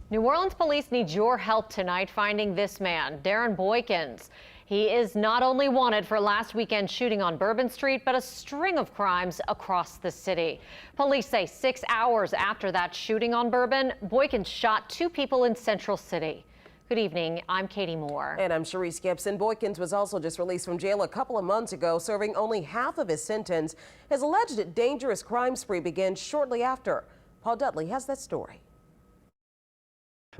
New Orleans police need your help tonight finding this man, Darran Boykins. He is not only wanted for last weekend's shooting on Bourbon Street, but a string of crimes across the city. Police say 6 hours after that shooting on Bourbon, Boykins shot 2 people in Central City. Good evening. I'm Katie Moore. And I'm Sharice Gibson. Boykins was also just released from jail a couple of months ago, serving only half of his sentence. His alleged dangerous crime spree began shortly after. Paul Dudley has that story.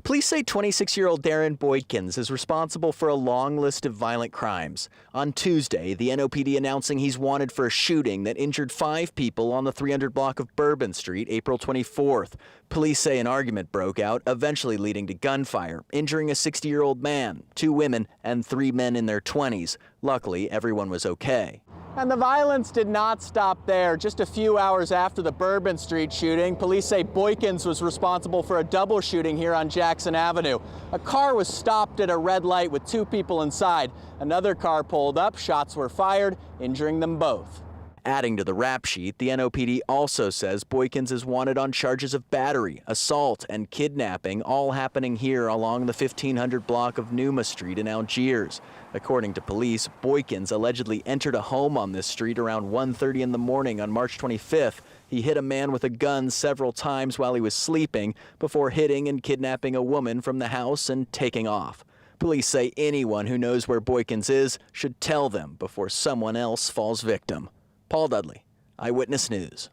Police say 26-year-old Darran Boykins is responsible for a long list of violent crimes. On Tuesday, the NOPD announcing he's wanted for a shooting that injured 5 people on the 300 block of Bourbon Street, April 24th. Police say an argument broke out, eventually leading to gunfire, injuring a 60-year-old man, 2 women, and 3 men in their 20s. Luckily, everyone was okay. And the violence did not stop there. Just a few hours after the Bourbon Street shooting, police say Boykins was responsible for a double shooting here on Jackson Avenue. A car was stopped at a red light with 2 people inside. Another car pulled up, shots were fired, injuring them both. Adding to the rap sheet, the NOPD also says Boykins is wanted on charges of battery, assault, and kidnapping, all happening here along the 1500 block of Numa Street in Algiers. According to police, Boykins allegedly entered a home on this street around 1:30 in the morning on March 25th. He hit a man with a gun several times while he was sleeping before hitting and kidnapping a woman from the house and taking off. Police say anyone who knows where Boykins is should tell them before someone else falls victim. Paul Dudley, Eyewitness News.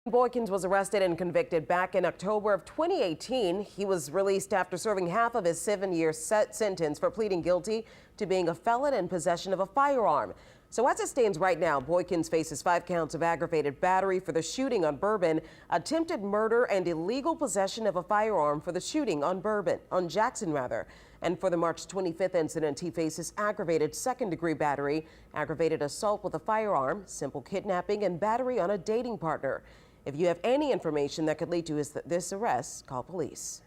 Boykins was arrested and convicted back in October of 2018. He was released after serving half of his 7-year sentence for pleading guilty to being a felon in possession of a firearm. So as it stands right now, Boykins faces 5 counts of aggravated battery for the shooting on Bourbon, attempted murder, and illegal possession of a firearm for the shooting on Jackson. And for the March 25th incident, he faces aggravated second-degree battery, aggravated assault with a firearm, simple kidnapping, and battery on a dating partner. If you have any information that could lead to this arrest, call police.